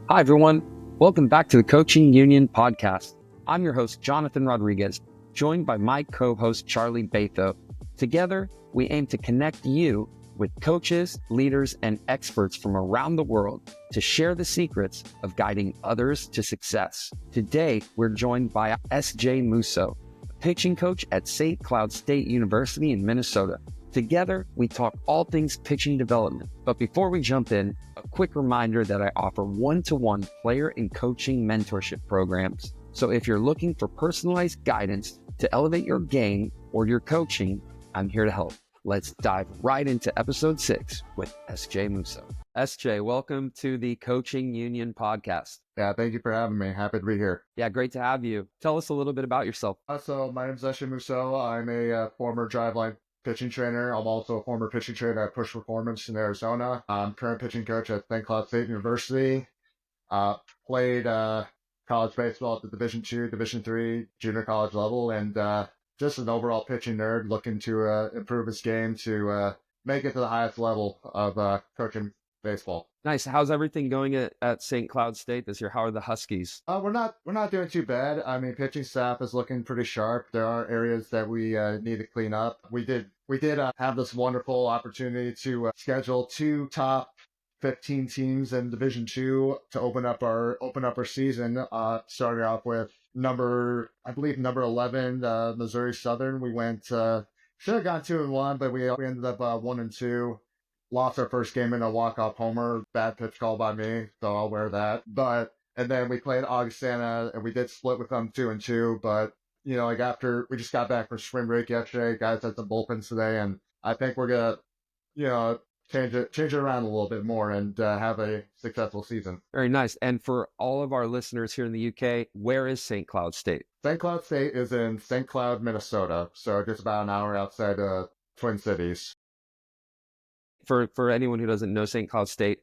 Hi, everyone. Welcome back to the Coaching Union podcast. I'm your host, Jonathan Rodriguez, joined by my co-host, Charlie Batho. Together, we aim to connect you with coaches, leaders, and experts from around the world to share the secrets of guiding others to success. Today, we're joined by S.J. Mousseau, a pitching coach at St. Cloud State University in Minnesota. Together, we talk all things pitching development. But before we jump in, a quick reminder that I offer one-to-one player and coaching mentorship programs. So if you're looking for personalized guidance to elevate your game or your coaching, I'm here to help. Let's dive right into episode 6 with S.J. Mousseau. S.J., welcome to the Coaching Union podcast. Yeah, thank you for having me. Happy to be here. Yeah, great to have you. Tell us a little bit about yourself. So my name is S.J. Mousseau. I'm a former driveline pitching trainer. I'm also a former pitching trainer at Push Performance in Arizona. I'm current pitching coach at St. Cloud State University. Played college baseball at the Division II, Division III, junior college level, and just an overall pitching nerd looking to improve his game to make it to the highest level of coaching baseball. Nice. How's everything going at St. Cloud State this year? How are the Huskies? We're not doing too bad. I mean, pitching staff is looking pretty sharp. There are areas that we need to clean up. We did have this wonderful opportunity to schedule 2 top 15 teams in Division II to open up our season. Starting off with number 11, Missouri Southern. We went should have gone 2-1, but we ended up 1-2. Lost our first game in a walk-off homer. Bad pitch call by me, so I'll wear that. And then we played Augustana, and we did split with them 2-2. But like after we just got back from spring break yesterday, guys had some bullpens today, and I think we're gonna change it around a little bit more and have a successful season. Very nice. And for all of our listeners here in the UK, where is St. Cloud State? St. Cloud State is in St. Cloud, Minnesota, so just about an hour outside Twin Cities. For anyone who doesn't know, St. Cloud State,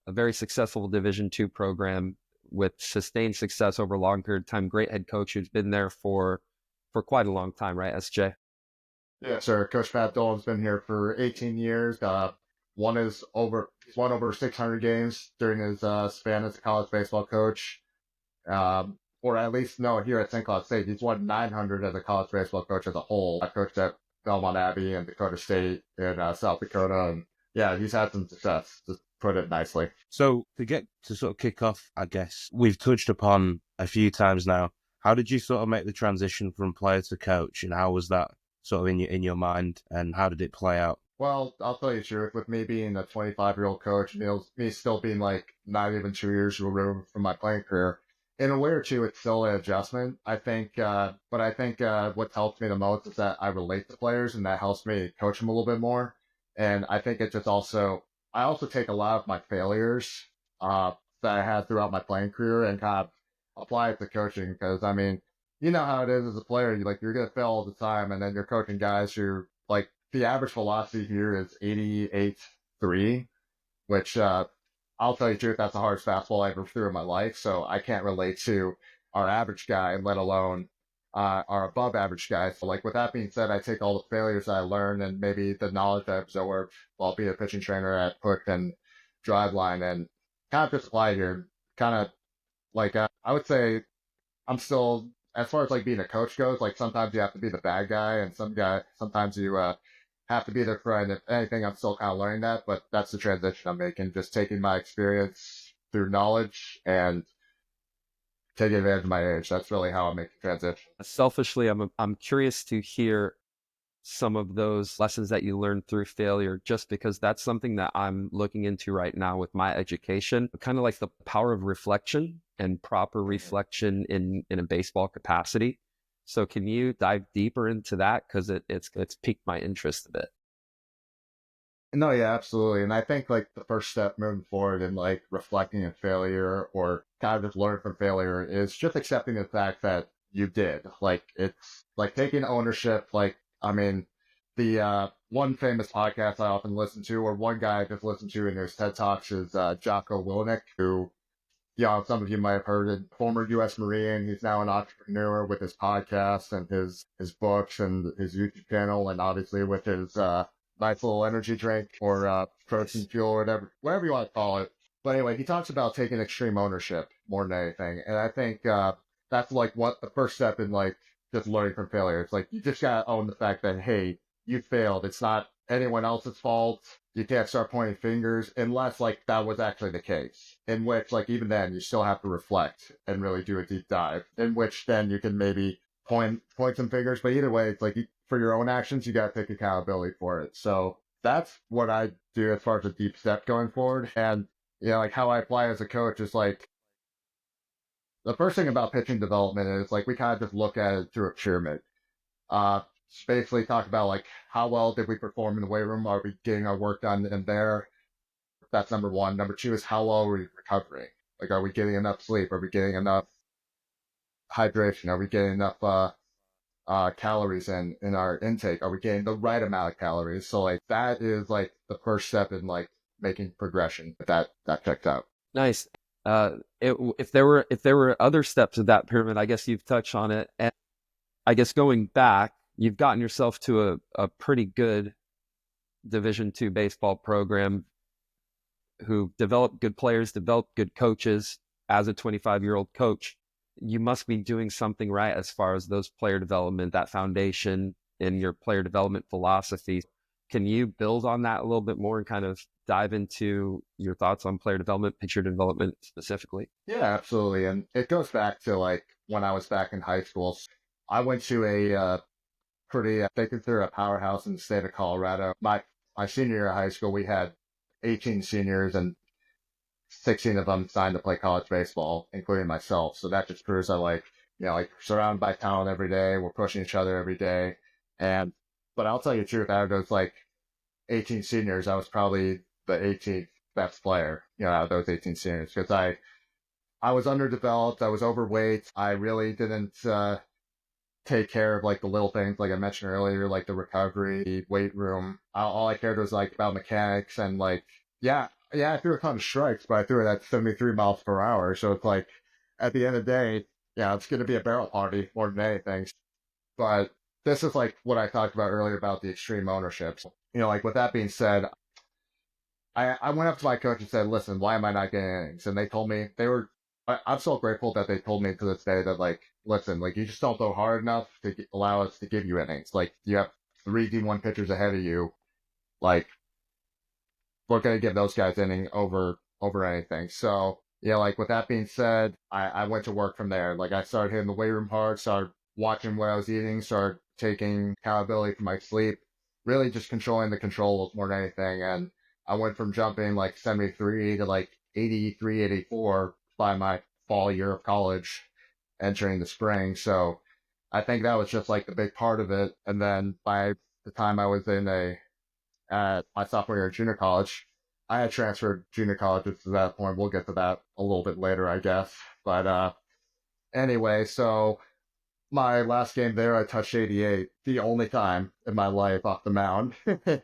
a very successful Division II program with sustained success over a long period of time. Great head coach who's been there for quite a long time, right, SJ? Yeah, sir. Coach Pat Dolan's been here for 18 years. He's won over 600 games during his span as a college baseball coach. Or at least, no, here at St. Cloud State, he's won 900 as a college baseball coach as a whole. I coached at Belmont Abbey and Dakota State in South Dakota, and yeah, he's had some success, to put it nicely. So to sort of kick off, I guess, we've touched upon a few times now. How did you sort of make the transition from player to coach, and how was that sort of in your mind, and how did it play out? Well, I'll tell you the truth, with me being a 25-year-old coach, me still being like not even 2 years removed from my playing career, in a way or two, it's still an adjustment, I think. But I think what helps me the most is that I relate to players, and that helps me coach them a little bit more. And I think it's just I also take a lot of my failures that I had throughout my playing career and kind of apply it to coaching. Because, I mean, you know how it is as a player. You're going to fail all the time, and then you're coaching guys who, like, the average velocity here is 88.3, which I'll tell you the truth, that's the hardest fastball I ever threw in my life. So I can't relate to our average guy, let alone are above average guys. So, like, with that being said, I take all the failures that I learned and maybe the knowledge that I've absorbed while being a pitching trainer at Hook and Driveline and kind of just apply it here. Kind of like, I would say I'm still, as far as like being a coach goes, like sometimes you have to be the bad guy and sometimes you have to be their friend. If anything, I'm still kind of learning that, but that's the transition I'm making, just taking my experience through knowledge and taking advantage of my age. That's really how I make the transition. Selfishly, I'm curious to hear some of those lessons that you learned through failure, just because that's something that I'm looking into right now with my education, kind of like the power of reflection and proper reflection in a baseball capacity. So can you dive deeper into that? Because it's piqued my interest a bit. No, yeah, absolutely. And I think like the first step moving forward in like reflecting on failure or kind of just learning from failure is just accepting the fact that you did. Like it's like taking ownership. Like, I mean, the one famous podcast I often listen to, or one guy I just listen to in his TED Talks, is Jocko Willink, who, some of you might have heard it, former U.S. Marine. He's now an entrepreneur with his podcast and his books and his YouTube channel, and obviously with his nice little energy drink or protein fuel or whatever you want to call it. But anyway, he talks about taking extreme ownership more than anything. And I think that's like what the first step in like just learning from failure. It's like you just gotta own the fact that, hey, you failed. It's not anyone else's fault. You can't start pointing fingers unless like that was actually the case. In which like even then you still have to reflect and really do a deep dive. In which then you can maybe point some fingers. But either way, it's like for your own actions, you gotta take accountability for it. So that's what I do as far as a deep step going forward. And like how I apply as a coach is like the first thing about pitching development is like we kind of just look at it through a pyramid. Uh, basically talk about like how well did we perform in the weight room? Are we getting our work done in there? That's number one. Number two is how well are we recovering? Like, are we getting enough sleep? Are we getting enough hydration? Are we getting enough calories in our intake? Are we getting the right amount of calories? So like that is like the first step in like making progression. That checks out. Nice. If there were other steps of that pyramid, I guess you've touched on it. And I guess going back, you've gotten yourself to a pretty good Division II baseball program who developed good players, developed good coaches. As a 25-year-old coach, you must be doing something right as far as those player development, that foundation in your player development philosophy. Can you build on that a little bit more and kind of dive into your thoughts on player development, pitcher development specifically? Yeah, absolutely. And it goes back to like when I was back in high school. I went to a they consider a powerhouse in the state of Colorado. My senior year of high school, we had 18 seniors and 16 of them signed to play college baseball, including myself. So that just proves that like surrounded by talent every day. We're pushing each other every day. But I'll tell you the truth, out of those like 18 seniors, I was probably the 18th best player, out of those 18 seniors because I was underdeveloped. I was overweight. I really didn't, take care of like the little things like I mentioned earlier, like the recovery, the weight room. All I cared was like about mechanics and like, yeah, I threw a ton of strikes, but I threw it at 73 miles per hour. So it's like at the end of the day, yeah, it's going to be a barrel party more than anything. But this is like what I talked about earlier about the extreme ownership. Like with that being said, I went up to my coach and said, listen, why am I not getting innings? And they told me I'm so grateful that they told me to this day that like, listen, like you just don't throw hard enough to allow us to give you innings. Like you have 3 D1 pitchers ahead of you. Like we're going to give those guys inning over anything. So yeah, like with that being said, I went to work from there. Like I started hitting the weight room hard, started watching what I was eating, started taking accountability for my sleep, really just controlling the controllables more than anything. And I went from jumping like 73 to like 83, 84 by my fall year of college, entering the spring. So I think that was just like the big part of it. And then by the time I was at my sophomore year of junior college, I had transferred junior colleges to that point. We'll get to that a little bit later, I guess. But anyway, so my last game there, I touched 88, the only time in my life off the mound. But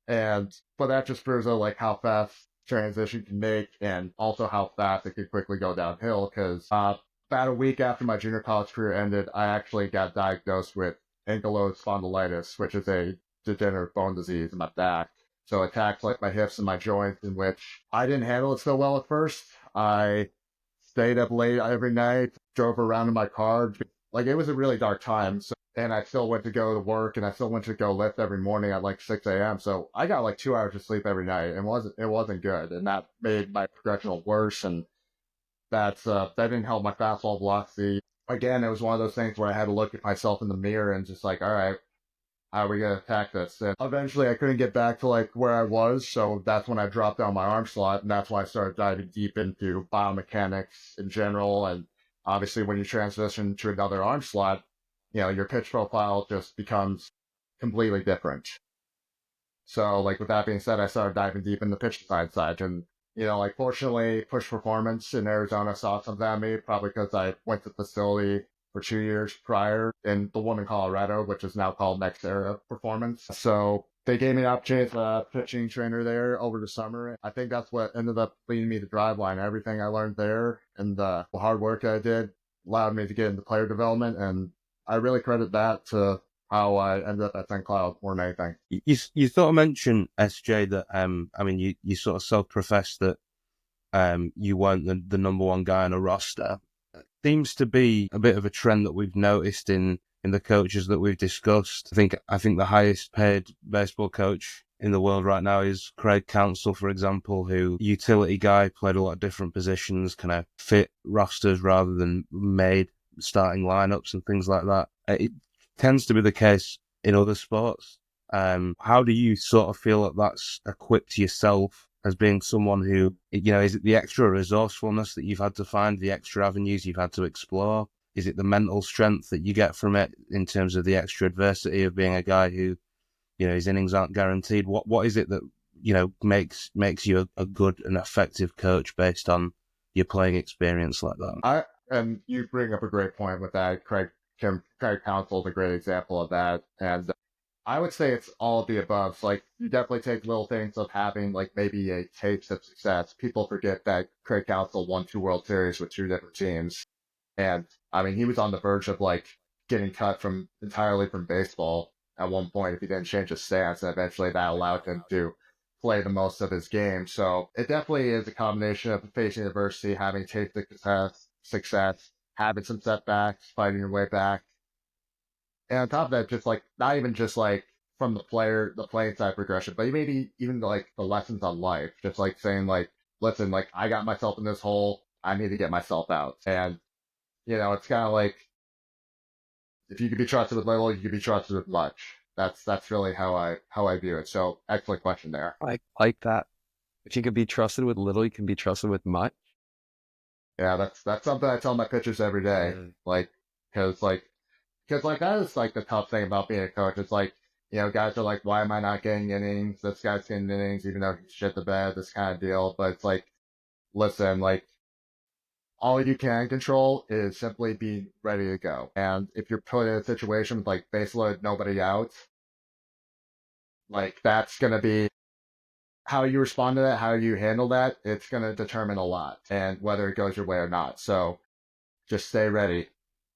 that just proves like how fast transition can make and also how fast it could quickly go downhill. Because about a week after my junior college career ended, I actually got diagnosed with ankylosing spondylitis, which is a degenerative bone disease in my back. So it attacks like my hips and my joints, in which I didn't handle it so well at first. I stayed up late every night, drove around in my car. Like it was a really dark time. And I still went to go to work and I still went to go lift every morning at like 6 a.m. So I got like 2 hours of sleep every night and it wasn't good. And that made my progression worse. And that didn't help my fastball velocity. Again, it was one of those things where I had to look at myself in the mirror and just like, all right, how are we going to attack this? And eventually I couldn't get back to like where I was. So that's when I dropped down my arm slot. And that's when I started diving deep into biomechanics in general. And obviously when you transition to another arm slot, your pitch profile just becomes completely different. So like with that being said, I started diving deep in the pitch side. And, like fortunately Push Performance in Arizona saw something at me, probably because I went to the facility for 2 years prior in the one in Colorado, which is now called Next Era Performance. So they gave me an opportunity as a pitching trainer there over the summer. I think that's what ended up leading me to Driveline. Everything I learned there and the hard work I did allowed me to get into player development. And I really credit that to how I ended up at St. Cloud more than anything. You sort of mentioned, SJ, that I mean, you sort of self-professed that you weren't the number one guy on a roster. Seems to be a bit of a trend that we've noticed in the coaches that we've discussed. I think the highest paid baseball coach in the world right now is Craig Counsell, for example, who utility guy, played a lot of different positions, kind of fit rosters rather than made starting lineups and things like that. It tends to be the case in other sports. How do you sort of feel that that's equipped yourself as being someone who, is it the extra resourcefulness that you've had to find, the extra avenues you've had to explore? Is it the mental strength that you get from it in terms of the extra adversity of being a guy who, his innings aren't guaranteed? What is it that, makes you a good and effective coach based on your playing experience like that? And you bring up a great point with that. Craig Counsell is a great example of that. And I would say it's all of the above. Like, you definitely take little things of having, like, maybe a taste of success. People forget that Craig Counsell won 2 World Series with 2 different teams. And, I mean, he was on the verge of, like, getting cut entirely from baseball at one point if he didn't change his stance. And eventually that allowed him to play the most of his game. So it definitely is a combination of facing adversity, having tasted success, having some setbacks, fighting your way back. And on top of that, just like not even just like from the playing side progression, but maybe even like the lessons on life. Just like saying like, listen, like I got myself in this hole, I need to get myself out. And it's kind of like if you could be trusted with little, you could be trusted with much. That's really how I view it. So excellent question there. I like that. If you could be trusted with little, you can be trusted with much. Yeah, that's something I tell my pitchers every day. Like, because like that is like the tough thing about being a coach. It's like, guys are like, why am I not getting innings? This guy's getting innings, even though he shit the bed, this kind of deal. But it's like, listen, like all you can control is simply be ready to go. And if you're put in a situation with like base load, nobody out, like that's gonna be how you respond to that, how you handle that. It's gonna determine a lot, and whether it goes your way or not. So just stay ready.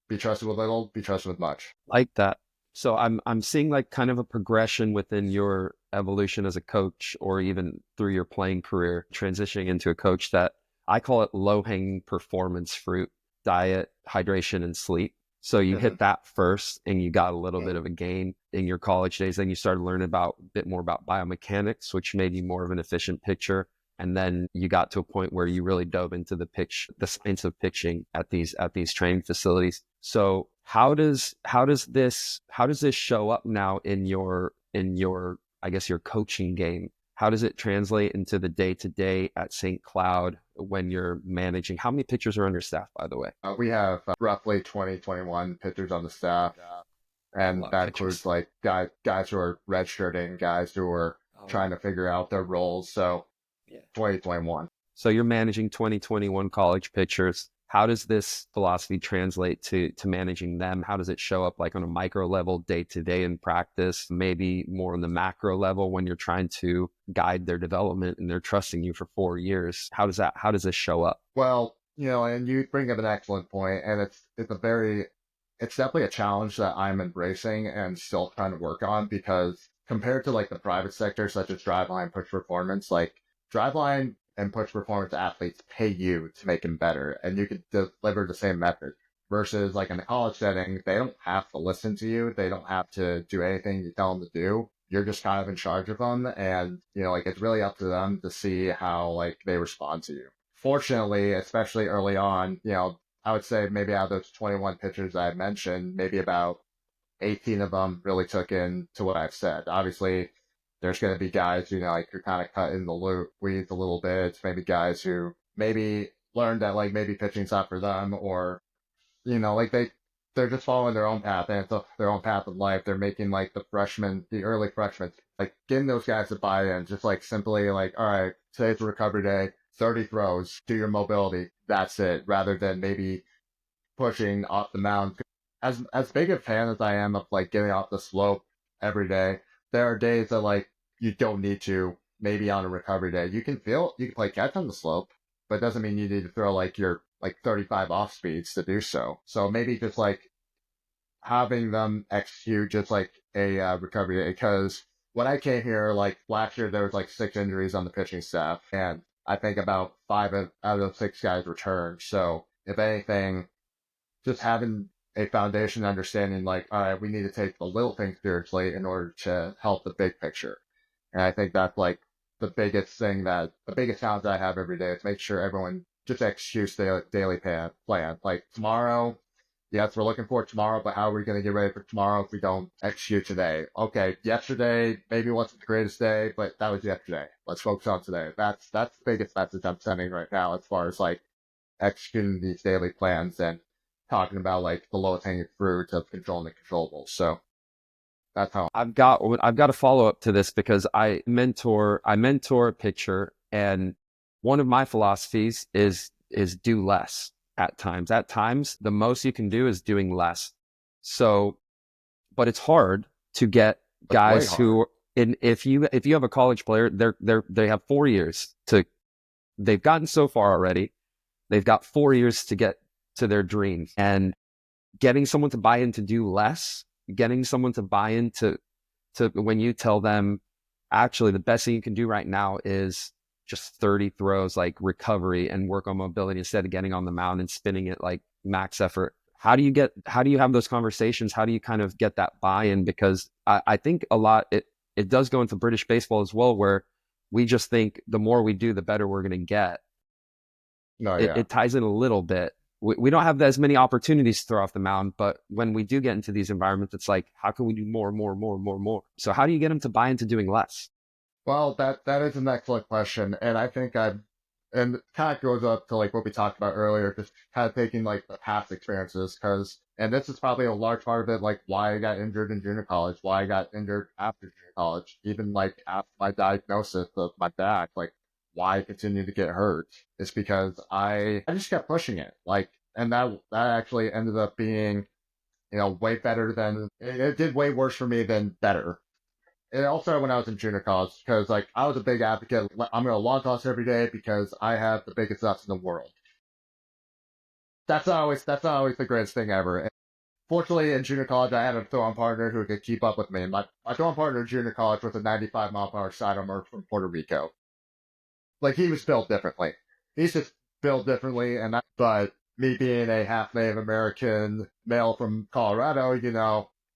Be trusted with little, be trusted with much. Like that. So I'm seeing like kind of a progression within your evolution as a coach, or even through your playing career, transitioning into a coach that I call it low-hanging performance fruit: diet, hydration, and sleep. So you hit that first and you got a little bit of a gain in your college days. Then you started learning a bit more about biomechanics, which made you more of an efficient pitcher. And then you got to a point where you really dove into the science of pitching at these training facilities. So how does this show up now in your I guess your coaching game? How does it translate into the day-to-day at St. Cloud when you're managing? How many pitchers are on your staff, by the way? We have roughly 20, 21 pitchers on the staff, A and lot of that pitchers. includes like guys who are redshirting, guys who are trying to figure out their roles. So Yeah. 2021. So you're managing 2021 college pitchers. How does this philosophy translate to managing them? How does it show up like on a micro level, day to day in practice, maybe more on the macro level when you're trying to guide their development and they're trusting you for 4 years? How does this show up? Well, and you bring up an excellent point, and it's definitely a challenge that I'm embracing and still trying to work on because compared to like the private sector, such as Driveline, Push Performance, like Driveline and Push Performance athletes pay you to make them better, and you can deliver the same method. Versus like in the college setting, they don't have to listen to you. They don't have to do anything you tell them to do. You're just kind of in charge of them, and like it's really up to them to see how like they respond to you. Fortunately, especially early on, I would say maybe out of those 21 pitchers I mentioned, maybe about 18 of them really took in to what I've said. Obviously, there's going to be guys, like who kind of cut in the weeds a little bit. Maybe guys who maybe learned that like maybe pitching's not for them, or like they're just following their own path and it's their own path of life. They're making like the early freshmen, like getting those guys to buy in, just like simply like, all right, today's a recovery day, 30 throws, do your mobility, that's it, rather than maybe pushing off the mound. As big a fan as I am of like getting off the slope every day, there are days that like you don't need to. Maybe on a recovery day, you can play catch on the slope, but it doesn't mean you need to throw like your like 35 off speeds to do so. So maybe just like having them execute just like a recovery day. Because when I came here, like last year, there was like 6 injuries on the pitching staff, and I think about 5 out of those 6 guys returned. So if anything, just having a foundation understanding like, all right, we need to take the little things seriously in order to help the big picture. And I think that's like the biggest challenge I have every day is make sure everyone just executes their daily plan. Like tomorrow, yes, we're looking for tomorrow, but how are we going to get ready for tomorrow if we don't execute today? Okay, yesterday maybe wasn't the greatest day, but that was yesterday. Let's focus on today. That's the biggest message I'm sending right now as far as like executing these daily plans and talking about like the lowest hanging fruit of controlling the controllables. So that's how. I've got a follow up to this because I mentor a pitcher, and one of my philosophies is do less at times. At times, the most you can do is doing less. So, but it's hard to get It's way guys hard. who, if you have a college player, they have 4 years to, they've gotten so far already. They've got 4 years to get to their dreams, and getting someone to buy in to do less, getting someone to buy into to when you tell them, actually, the best thing you can do right now is just 30 throws, like recovery and work on mobility instead of getting on the mound and spinning it like max effort. How do you have those conversations? How do you kind of get that buy-in? Because I think a lot, it does go into British baseball as well, where we just think the more we do, the better we're going to get. No, it, yeah. it ties in a little bit. We don't have as many opportunities to throw off the mound, but when we do get into these environments, it's like, how can we do more, more, more, more, more? So how do you get them to buy into doing less? Well, that is an excellent question, and I think and it kind of goes up to like what we talked about earlier, just kind of taking like the past experiences, and this is probably a large part of it, like why I got injured in junior college, why I got injured after junior college, even like after my diagnosis of my back, like why I continued to get hurt is because I just kept pushing it, like, and that actually ended up being, way better than it did way worse for me than better. It all started when I was in junior college because, like, I was a big advocate. I'm going to lawn toss every day because I have the biggest nuts in the world. That's not always the greatest thing ever. And fortunately, in junior college, I had a throwing partner who could keep up with me. My throwing partner in junior college was a 95-mile-per-hour sidearmer from Puerto Rico. Like, he was built differently. He's just built differently, but me being a half Native American male from Colorado,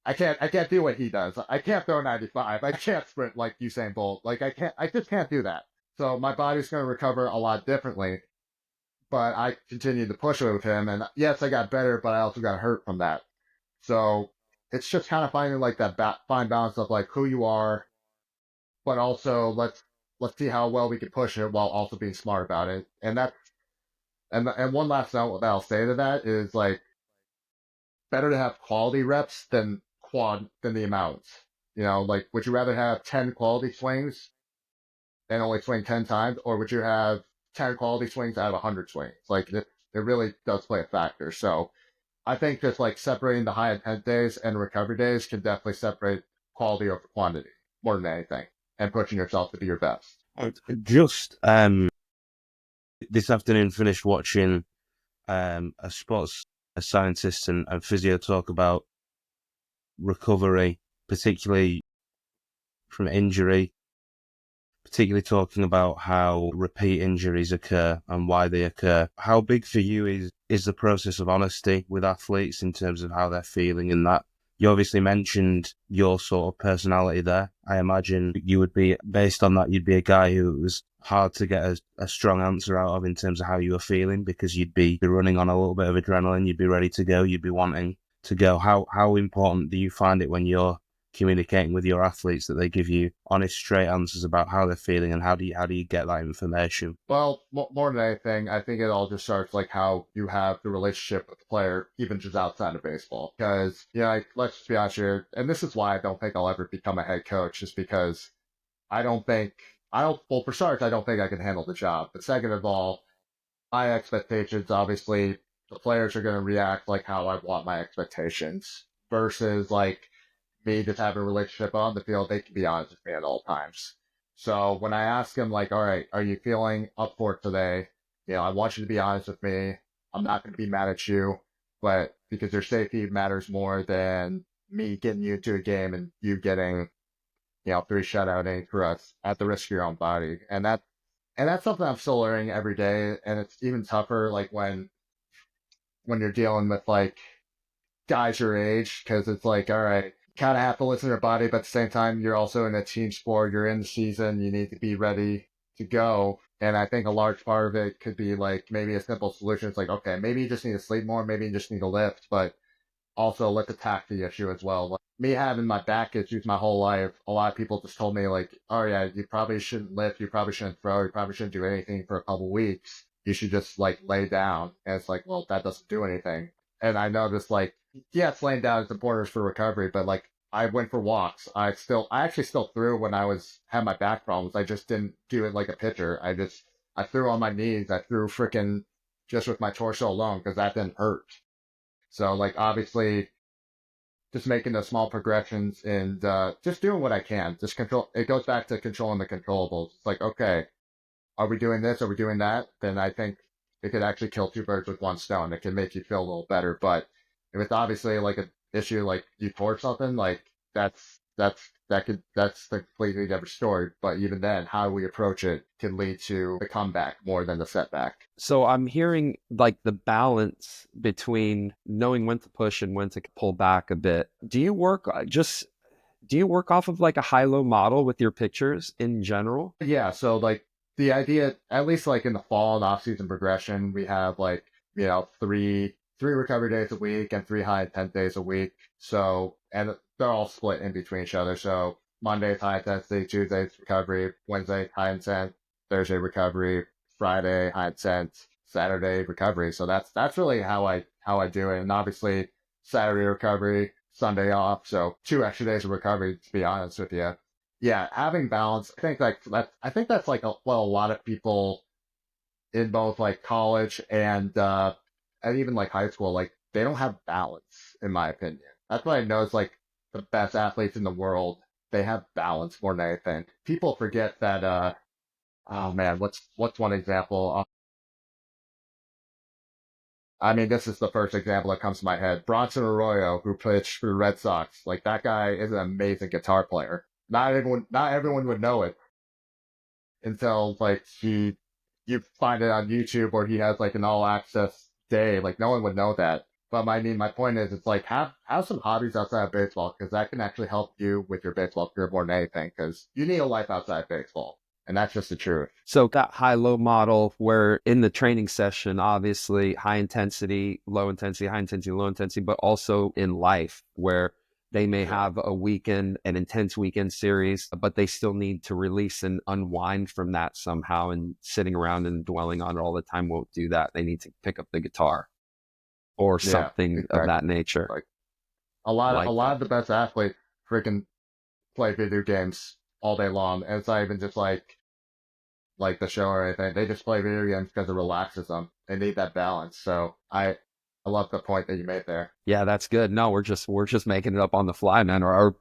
I can't do what he does. I can't throw 95. I can't sprint like Usain Bolt. Like I just can't do that. So my body's going to recover a lot differently, but I continued to push it with him. And yes, I got better, but I also got hurt from that. So it's just kind of finding like that fine balance of like who you are, but also let's see how well we can push it while also being smart about it. And one last note that I'll say to that is like better to have quality reps than the amounts. Like would you rather have 10 quality swings and only swing 10 times, or would you have 10 quality swings out of 100 swings? Like it really does play a factor. So I think just like separating the high intent days and recovery days can definitely separate quality over quantity more than anything, and pushing yourself to be your best. Just this afternoon, finished watching a sports scientist and physio talk about recovery, particularly from injury, particularly talking about how repeat injuries occur and why they occur. How big for you is the process of honesty with athletes in terms of how they're feeling and that? You obviously mentioned your sort of personality there. I imagine you would be, based on that, you'd be a guy who it was hard to get a strong answer out of in terms of how you were feeling, because you'd be running on a little bit of adrenaline, you'd be ready to go, you'd be wanting to go. How important do you find it when you're communicating with your athletes that they give you honest, straight answers about how they're feeling, and how do you get that information? Well, more than anything, I think it all just starts like how you have the relationship with the player, even just outside of baseball. Because, like, let's just be honest here, and this is why I don't think I'll ever become a head coach, just because well, for starters, I don't think I can handle the job. But second of all, my expectations, obviously, the players are going to react like how I want my expectations versus like me just having a relationship on the field. They can be honest with me at all times. So when I ask them like, all right, are you feeling up for it today? I want you to be honest with me. I'm not going to be mad at you, but because your safety matters more than me getting you into a game and you getting, 3 shutout innings for us at the risk of your own body. And that's something I'm still learning every day. And it's even tougher, like when you're dealing with like guys your age, because it's like, all right, kind of have to listen to your body, but at the same time, you're also in a team sport. You're in the season. You need to be ready to go. And I think a large part of it could be like maybe a simple solution. It's like, okay, maybe you just need to sleep more. Maybe you just need to lift, but also let's attack the issue as well. Like, me having my back issues my whole life, a lot of people just told me like, oh yeah, you probably shouldn't lift, you probably shouldn't throw, you probably shouldn't do anything for a couple weeks. You should just like lay down. And it's like, well, that doesn't do anything. And I noticed like, yes, laying down is important for recovery, but like I went for walks. I actually still threw when had my back problems. I just didn't do it like a pitcher. I threw on my knees. I threw freaking just with my torso alone because that didn't hurt. So like obviously just making those small progressions and just doing what I can. Just control. It goes back to controlling the controllables. It's like, okay, are we doing this? Are we doing that? Then I think it could actually kill two birds with one stone. It can make you feel a little better. But if it's obviously like an issue, like you tore something, like that's the completely different story. But even then, how we approach it can lead to the comeback more than the setback. So I'm hearing like the balance between knowing when to push and when to pull back a bit. Do you work off of like a high-low model with your pictures in general? Yeah, so like the idea, at least like in the fall and off-season progression, we have like, three recovery days a week and three high intent days a week. So, and they're all split in between each other. So Monday's high intensity, Tuesday's recovery, Wednesday high intent, Thursday recovery, Friday high intent, Saturday recovery. So that's really how I do it. And obviously Saturday recovery, Sunday off. So 2 extra days of recovery, to be honest with you. Yeah, having balance. I think that's like a lot of people in both like college and even like high school, like they don't have balance, in my opinion. That's what I know is like the best athletes in the world. They have balance more than anything. People forget that. Oh man, what's one example? I mean, this is the first example that comes to my head. Bronson Arroyo, who pitched for the Red Sox, like that guy is an amazing guitar player. Not everyone would know it until like you find it on YouTube or he has like an all access day. Like no one would know that. But my point is, it's like have some hobbies outside of baseball because that can actually help you with your baseball career more than anything. Because you need a life outside baseball, and that's just the truth. So that high-low model where in the training session, obviously high intensity, low intensity, high intensity, low intensity, but also in life where they may Yeah. have an intense weekend series, but they still need to release and unwind from that somehow. And sitting around and dwelling on it all the time won't do that. They need to pick up the guitar or Yeah, something of exactly. that nature. Like I a like lot that. of the best athletes freaking play video games all day long, and it's not even just like the show or anything. They just play video games because it relaxes them. They need that balance. So I love the point that you made there. Yeah, that's good. No, we're just making it up on the fly, man, or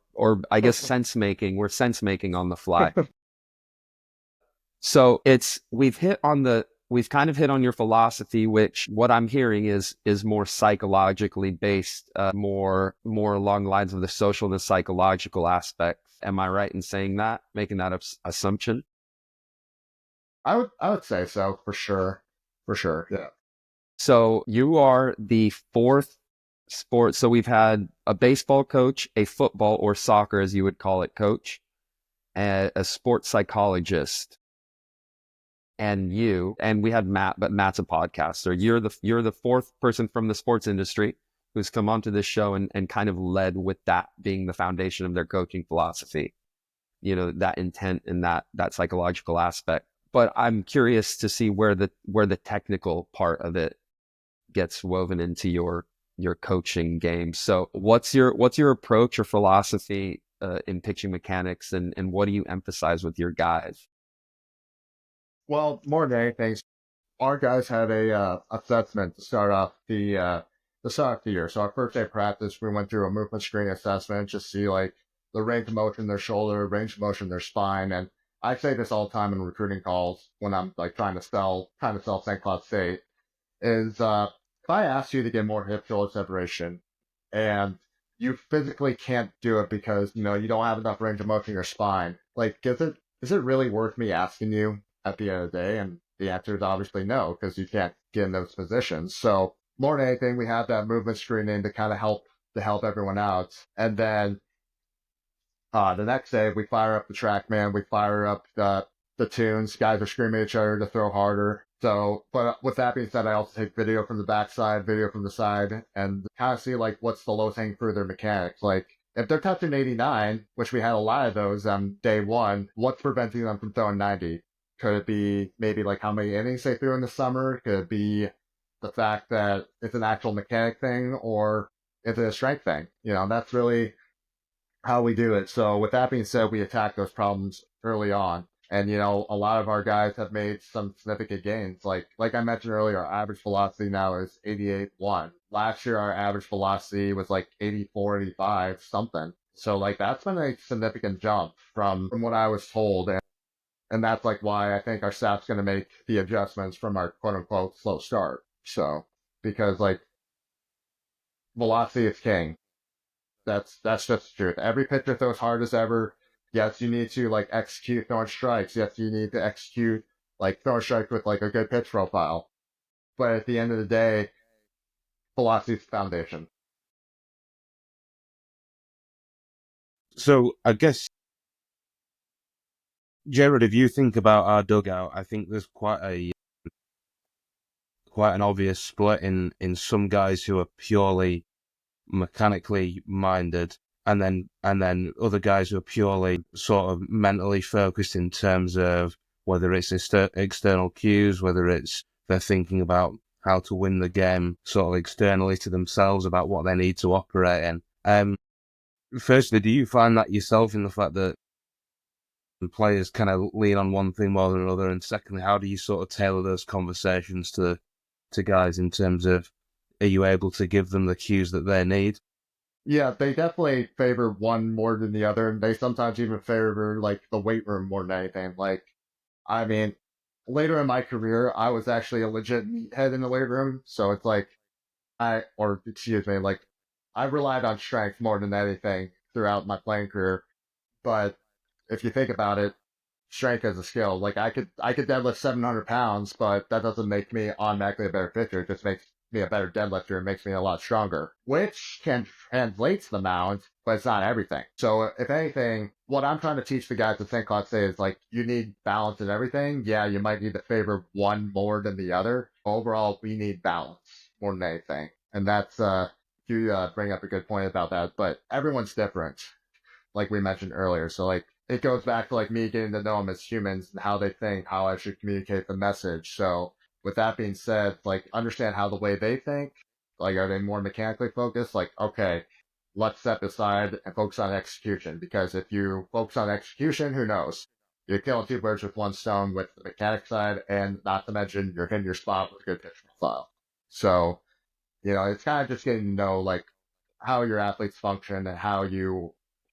I guess sense making. We're sense making on the fly. So we've kind of hit on your philosophy, which what I'm hearing is more psychologically based, more along the lines of the social and the psychological aspect. Am I right in saying that, making that assumption? I would say so for sure. For sure. Yeah. So you are the fourth sport. So we've had a baseball coach, a football or soccer, as you would call it, coach, a sports psychologist, and we had Matt, but Matt's a podcaster. You're the fourth person from the sports industry who's come onto this show and kind of led with that being the foundation of their coaching philosophy. You know, that intent and that psychological aspect. But I'm curious to see where the technical part of it gets woven into your coaching game. So what's your approach or philosophy in pitching mechanics, and what do you emphasize with your guys? Well, more than anything, our guys had a assessment to start off the year. So our first day of practice, we went through a movement screen assessment, just see like the range of motion in their shoulder, range of motion in their spine, and I say this all the time in recruiting calls when I'm like trying to sell St. Cloud State is if I ask you to get more hip shoulder separation and you physically can't do it because you don't have enough range of motion in your spine, like is it really worth me asking you at the end of the day? And the answer is obviously no, because you can't get in those positions. So more than anything, we have that movement screening to kind of help everyone out. And then the next day, we fire up the TrackMan, we fire up the tunes. Guys are screaming at each other to throw harder. So, but with that being said, I also take video from the backside, video from the side, and kind of see like what's the lowest hanging fruit of their mechanics. Like if they're touching 89, which we had a lot of those on day one, what's preventing them from throwing 90? Could it be maybe like how many innings they threw in the summer? Could it be the fact that it's an actual mechanic thing, or is it a strength thing? That's really how we do it. So with that being said, we attack those problems early on. And a lot of our guys have made some significant gains. Like I mentioned earlier, our average velocity now is 88.1. Last year our average velocity was like 84, 85, something. So like that's been a significant jump from what I was told. And that's like why I think our staff's gonna make the adjustments from our quote unquote slow start. So because like velocity is king. That's just the truth. Every pitcher throws hard as ever. Yes, you need to like execute throwing strikes. Yes, you need to execute like throwing strikes with like a good pitch profile. But at the end of the day, velocity is the foundation. So I guess, Jared, if you think about our dugout, I think there's quite an obvious split in some guys who are purely mechanically minded, and then other guys who are purely sort of mentally focused in terms of whether it's external cues, whether it's they're thinking about how to win the game sort of externally to themselves about what they need to operate in. Firstly, do you find that yourself in the fact that the players kind of lean on one thing more than another? And secondly, how do you sort of tailor those conversations to guys in terms of, are you able to give them the cues that they need? Yeah, they definitely favor one more than the other, and they sometimes even favor like the weight room more than anything. Like, I mean, later in my career, I was actually a legit meathead in the weight room, so it's like like I relied on strength more than anything throughout my playing career. But if you think about it, strength is a skill. Like I could deadlift 700 pounds, but that doesn't make me automatically a better pitcher. It just makes me a better deadlifter and makes me a lot stronger, which can translate to the mound, but it's not everything. So if anything, what I'm trying to teach the guys at St. Claude State is like, you need balance in everything. Yeah, you might need to favor one more than the other. Overall, we need balance more than anything. And that's, you bring up a good point about that, but everyone's different, like we mentioned earlier. So like it goes back to like me getting to know them as humans and how they think, how I should communicate the message. So with that being said, like understand how the way they think, like are they more mechanically focused? Like, okay, let's step aside and focus on execution, because if you focus on execution, who knows? You're killing two birds with one stone with the mechanic side, and not to mention you're hitting your spot with a good pitch profile. So, it's kind of just getting to know like how your athletes function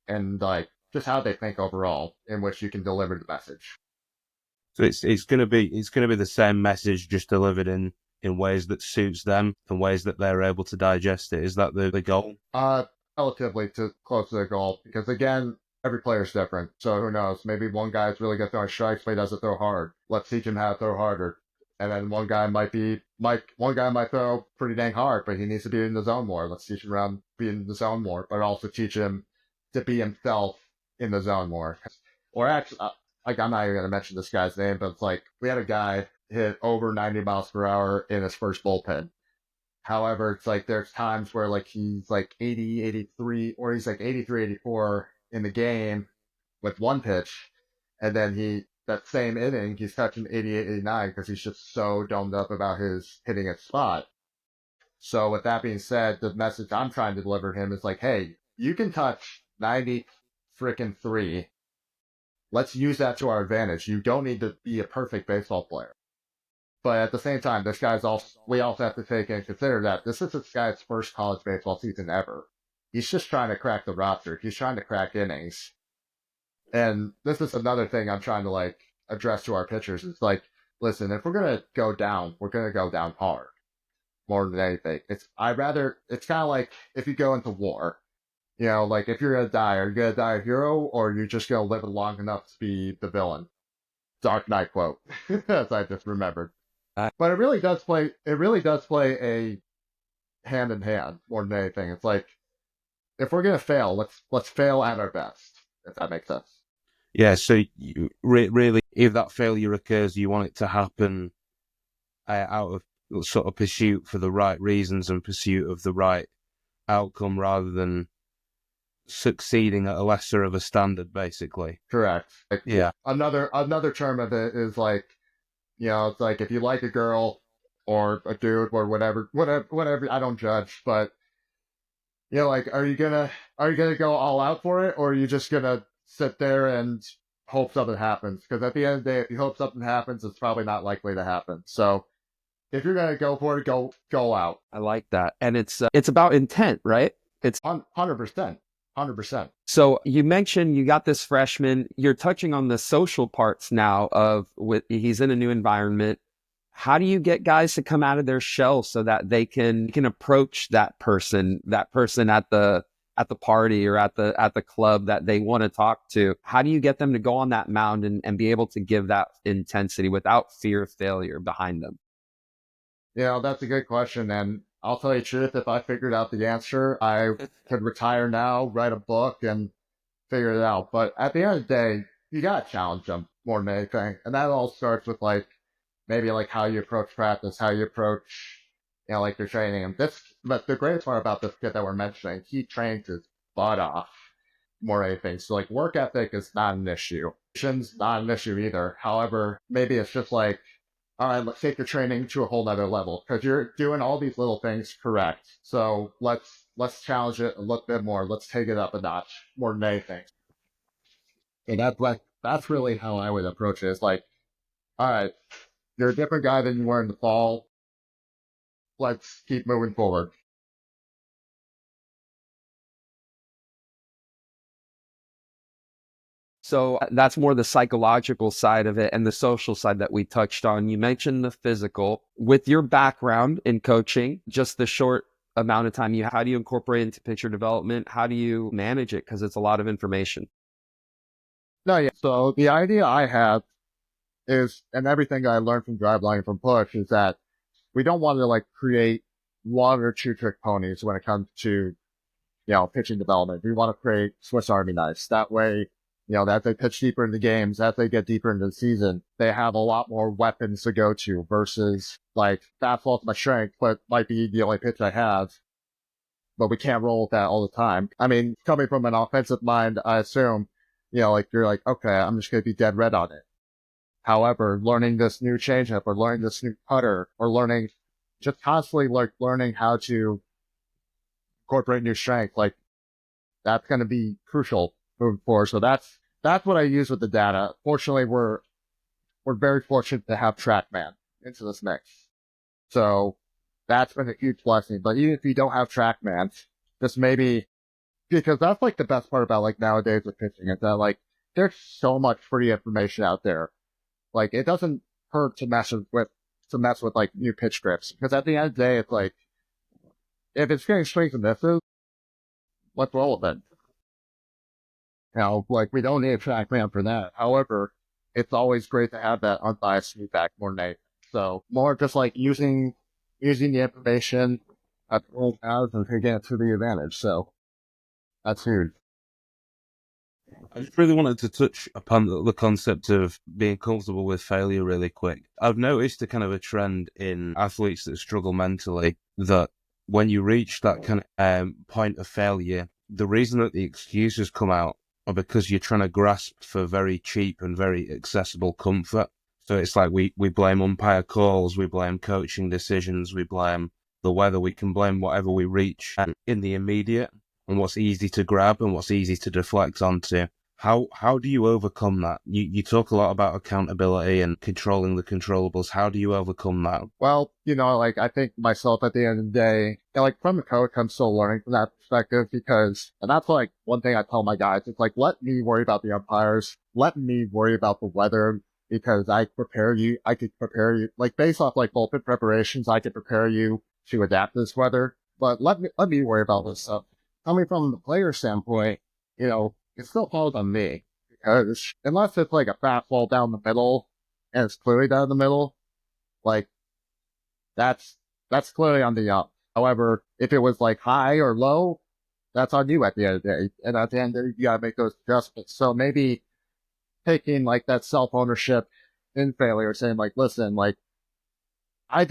and like just how they think overall, in which you can deliver the message. So it's gonna be the same message, just delivered in ways that suits them and ways that they're able to digest it. Is that the goal? Relatively to close to the goal, because again, every player is different. So who knows? Maybe one guy's really good throwing strikes, but he doesn't throw hard. Let's teach him how to throw harder. And then one guy might throw pretty dang hard, but he needs to be in the zone more. Let's teach him around being in the zone more, but also teach him to be himself in the zone more. Or actually, like I'm not even gonna mention this guy's name, but it's like we had a guy hit over 90 miles per hour in his first bullpen. However, it's like there's times where like he's like 80, 83, or he's like 83, 84 in the game with one pitch, and then that same inning, he's touching 88, 89 because he's just so domed up about his hitting at spot. So with that being said, the message I'm trying to deliver to him is like, hey, you can touch 90 freaking 3. Let's use that to our advantage. You don't need to be a perfect baseball player. But at the same time, we also have to take and consider that this is this guy's first college baseball season ever. He's just trying to crack the roster. He's trying to crack innings. And this is another thing I'm trying to like address to our pitchers. It's like, listen, if we're gonna go down, we're gonna go down hard more than anything. It's kind of like if you go into war, like if you're gonna die, are you gonna die a hero, or are you just gonna live long enough to be the villain? Dark Knight quote, as I just remembered. Uh, But it really does play a hand in hand more than anything. It's like, if we're gonna fail, let's fail at our best, if that makes sense. Yeah, so you, really, if that failure occurs, you want it to happen out of sort of pursuit for the right reasons and pursuit of the right outcome rather than succeeding at a lesser of a standard, basically. Correct. Like, Yeah. another term of it is like, it's like if you like a girl or a dude or whatever. I don't judge, but like, are you gonna go all out for it, or are you just gonna sit there and hope something happens? Because at the end of the day, if you hope something happens, it's probably not likely to happen. So if you're gonna go for it, go out. I like that. And it's about intent, right? It's 100%, 100%. so you mentioned you got this freshman. You're touching on the social parts now of he's in a new environment. How do you get guys to come out of their shell so that they can approach that person at the party or at the club that they want to talk to? How do you get them to go on that mound and be able to give that intensity without fear of failure behind them? That's a good question. And I'll tell you the truth, if I figured out the answer, I could retire now, write a book, and figure it out. But at the end of the day, you gotta challenge them more than anything. And that all starts with like maybe like how you approach practice, how you approach, like your training. But the greatest part about this kid that we're mentioning, he trains his butt off more than anything. So like work ethic is not an issue. Condition's not an issue either. However, maybe it's just like, all right, let's take your training to a whole nother level because you're doing all these little things correct. So let's challenge it a little bit more. Let's take it up a notch more than anything. And that's really how I would approach it. It's like, all right, you're a different guy than you were in the fall. Let's keep moving forward. So that's more the psychological side of it and the social side that we touched on. You mentioned the physical. With your background in coaching, just the short amount of time how do you incorporate it into pitcher development? How do you manage it? Because it's a lot of information. No, yeah. So the idea I have is, and everything I learned from drive line from push is that we don't want to like create one or two trick ponies when it comes to, pitching development. We want to create Swiss Army knives. That way, as they pitch deeper into games, as they get deeper into the season, they have a lot more weapons to go to versus like fastball's my strength, but might be the only pitch I have. But we can't roll with that all the time. I mean, coming from an offensive mind, I assume, like you're like, okay, I'm just going to be dead red on it. However, learning this new changeup or learning this new putter or just constantly like learning how to incorporate new strength, like that's going to be crucial moving forward. So that's what I use with the data. Fortunately, we're very fortunate to have TrackMan into this mix. So that's been a huge blessing. But even if you don't have TrackMan, just maybe, because that's like the best part about like nowadays with pitching is that like there's so much free information out there. Like it doesn't hurt to mess with like new pitch scripts, because at the end of the day, it's like if it's getting swings and misses, let's roll with it. Like we don't need a TrackMan for that. However, it's always great to have that unbiased feedback more than anything. So more just like using the information at the world has and taking it to the advantage. So that's huge. I just really wanted to touch upon the concept of being comfortable with failure really quick. I've noticed a kind of a trend in athletes that struggle mentally that when you reach that kind of point of failure, the reason that the excuses come out are because you're trying to grasp for very cheap and very accessible comfort. So it's like we blame umpire calls, we blame coaching decisions, we blame the weather, we can blame whatever we reach in the immediate and what's easy to grab and what's easy to deflect onto. How do you overcome that? You talk a lot about accountability and controlling the controllables. How do you overcome that? Well, like I think myself at the end of the day, like from a coach, I'm still learning from that perspective and that's like one thing I tell my guys. It's like, let me worry about the umpires. Let me worry about the weather because I could prepare you. Like based off like bullpen preparations, I could prepare you to adapt to this weather, but let me worry about this stuff. Coming from the player standpoint, it still falls on me coach, unless it's like a fastball down the middle and it's clearly down the middle, like that's clearly on the up. However, if it was like high or low, that's on you at the end of the day. And at the end of the day, you gotta make those adjustments. So maybe taking like that self ownership in failure, saying like, listen, like I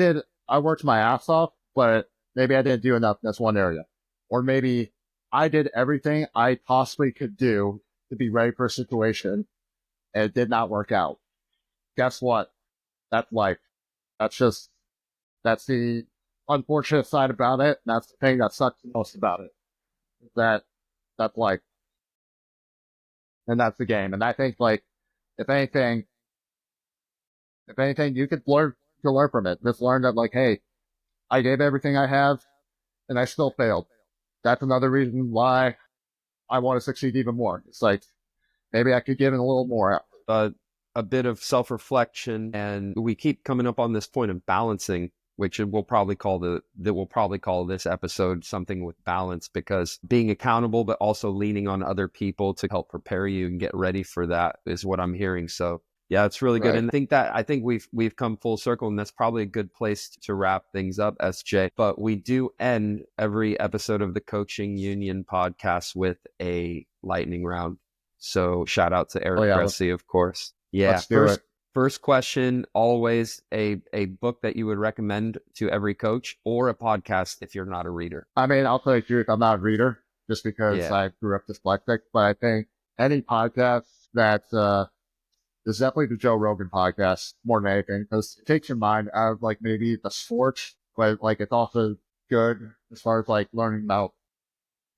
worked my ass off, but maybe I didn't do enough in this one area. Or maybe I did everything I possibly could do to be ready for a situation and it did not work out. Guess what? That's life. That's the unfortunate side about it. That's the thing that sucks the most about it. That, that's life. And that's the game. And I think like, if anything, you could learn from it. Just learn that like, hey, I gave everything I have and I still failed. That's another reason why I want to succeed even more. It's like, maybe I could give it a little more. A bit of self-reflection, and we keep coming up on this point of balancing, which we'll probably call this episode something with balance, because being accountable but also leaning on other people to help prepare you and get ready for that is what I'm hearing. So yeah, it's really good. Right. And I think we've come full circle, and that's probably a good place to wrap things up, SJ. But we do end every episode of the Coaching Union podcast with a lightning round. So shout out to Eric Cressy, of course. Yeah. Let's do it. First question, always a book that you would recommend to every coach, or a podcast if you're not a reader. I mean, I'll tell you the truth, I'm not a reader just because I grew up dyslexic, but I think any podcast that is definitely the Joe Rogan podcast more than anything, because it takes your mind out of like maybe the sport, but like it's also good as far as like learning about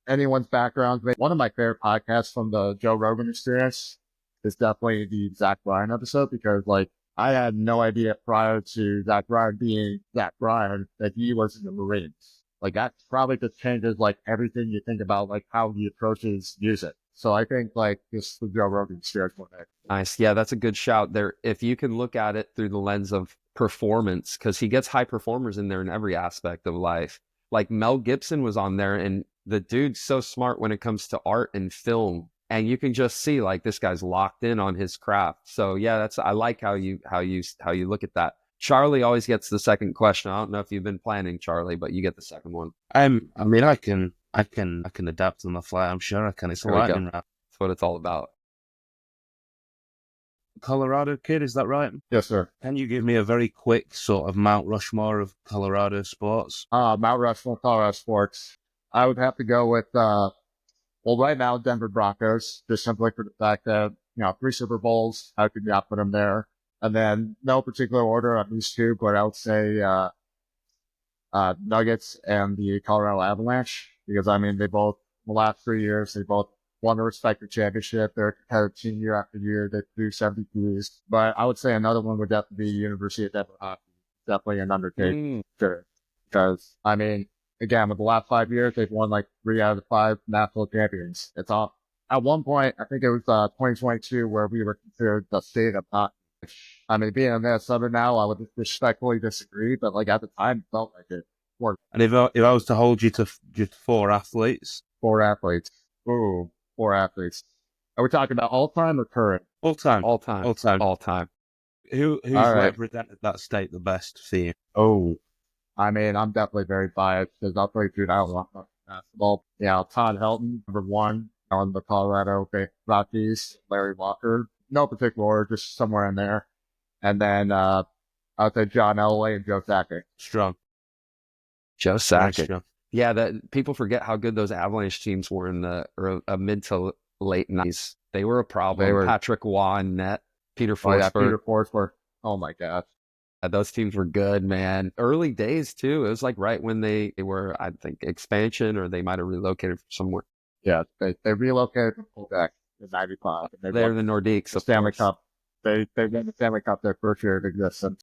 anyone's background. One of my favorite podcasts from the Joe Rogan experience is definitely the Zach Bryan episode, because like I had no idea prior to Zach Bryan being Zach Bryan that he was in the Marines. Like that probably just changes like everything you think about like how he approaches music. So I think like this the Joe Rogan experience one day. Nice. Yeah, that's a good shout there. If you can look at it through the lens of performance, because he gets high performers in there in every aspect of life. Like Mel Gibson was on there, and the dude's so smart when it comes to art and film. And you can just see like this guy's locked in on his craft. So yeah, I like how you look at that. Charlie always gets the second question. I don't know if you've been planning, Charlie, but you get the second one. I mean, I can adapt on the fly. I'm sure I can. It's a lightning round. That's what it's all about. Colorado kid, is that right? Yes, sir. Can you give me a very quick sort of Mount Rushmore of Colorado sports? Mount Rushmore, Colorado sports. I would have to go with, well, right now, Denver Broncos, just simply for the fact that, 3 Super Bowls, how could you not put them there? And then, no particular order on these two, but I would say, Nuggets and the Colorado Avalanche, because I mean, they both, the last 3 years, they both won the respective championship. They're a competitive team year after year. They do 70s. But I would say another one would definitely be University of Denver hockey. Definitely an undertaking. Sure. Because, I mean, again, with the last 5 years, they've won like 3 out of the 5 national champions. It's all. At one point, I think it was 2022, where we were considered the state of hockey. I mean, being a Minnesota now, I would respectfully disagree, but like at the time, it felt like it worked. And if I was to hold you to just 4 athletes? 4 athletes. Ooh, 4 athletes. Are we talking about all time or current? All time. All time. All time. All time. Who's represented that state the best for you? Oh, I mean, I'm definitely very biased because I'll tell you, dude, I don't know basketball. Yeah, Todd Helton, number 1 on the Colorado Rockies. Larry Walker, no particular order, just somewhere in there. And then I'll say John Elway and Joe Sakic. Strong. Joe Sakic. Yeah, that people forget how good those Avalanche teams were in the mid to late 90s. They were a problem. Patrick Waugh in net, Peter Forsberg. Oh, yeah, Peter Forsberg. Oh, my God. Those teams were good, man. Early days, too. It was like right when they were, I think, expansion, or they might have relocated from somewhere. Yeah, they relocated from Quebec in 95. They're the Nordiques. The Stanley Cup. They won the Stanley Cup their first year of existence.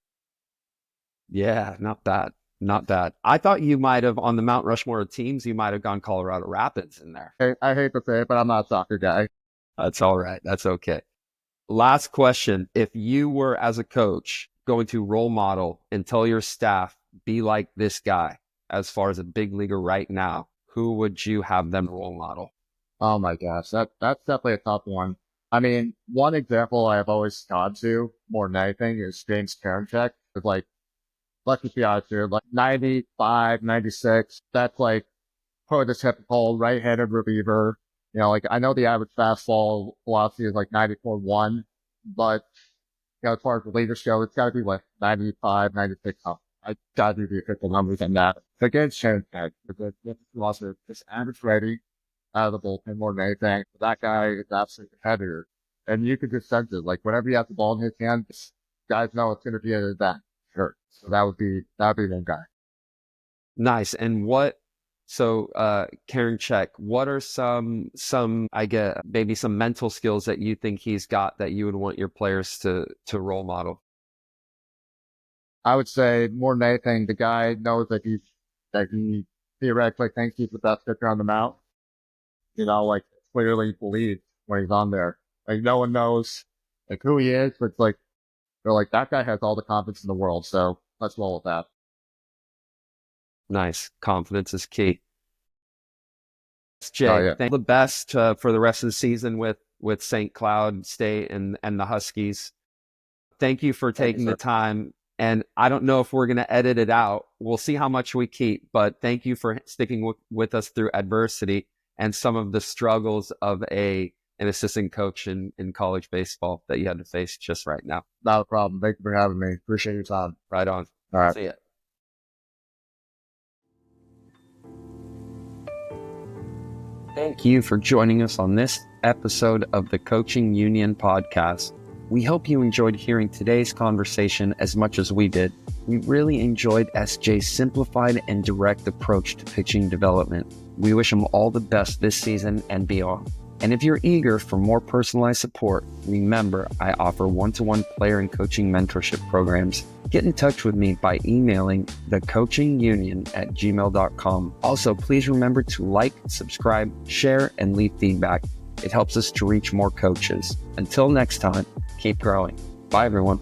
Yeah, not bad. Not bad. I thought you might have, on the Mount Rushmore of teams, you might have gone Colorado Rapids in there. I hate to say it, but I'm not a soccer guy. That's all right. That's okay. Last question. If you were, as a coach, going to role model and tell your staff, be like this guy, as far as a big leaguer right now, who would you have them role model? Oh my gosh, that's definitely a tough one. I mean, one example I've always gone to more than anything is James Karinchak. It's like, let's just be honest here, like 95, 96. That's like prototypical right-handed reliever. You know, like I know the average fastball velocity is like 94.1, but you know, as far as the leaders go, it's got to be like 95, 96. Oh, I gotta do the official numbers on that. Against Karinchak, because this also just average rating out of the bullpen more than anything. That guy is an absolute competitor. And you could just sense it. Like, whenever he has the ball in his hand, guys know it's going to be an event. Sure. So that would be one guy. Nice. And Karen Check, what are some, I get maybe some mental skills that you think he's got that you would want your players to role model? I would say more than anything, the guy knows that he theoretically thinks he's the best pitcher on the mound. You know, like clearly believes when he's on there. Like no one knows like who he is, but it's like they're like that guy has all the confidence in the world. So let's roll with that. Nice. Confidence is key. Oh Jay, yeah. thank you the best for the rest of the season with St. Cloud State and the Huskies. Thank you for taking the time. And I don't know if we're going to edit it out. We'll see how much we keep. But thank you for sticking with us through adversity and some of the struggles of an assistant coach in college baseball that you had to face just right now. Not a problem. Thank you for having me. Appreciate your time. Right on. All right. See ya. Thank you for joining us on this episode of the Coaching Union podcast. We hope you enjoyed hearing today's conversation as much as we did. We really enjoyed SJ's simplified and direct approach to pitching development. We wish him all the best this season and beyond. And if you're eager for more personalized support, remember I offer one-to-one player and coaching mentorship programs. Get in touch with me by emailing thecoachingunion@gmail.com. Also, please remember to like, subscribe, share, and leave feedback. It helps us to reach more coaches. Until next time, keep growing. Bye, everyone.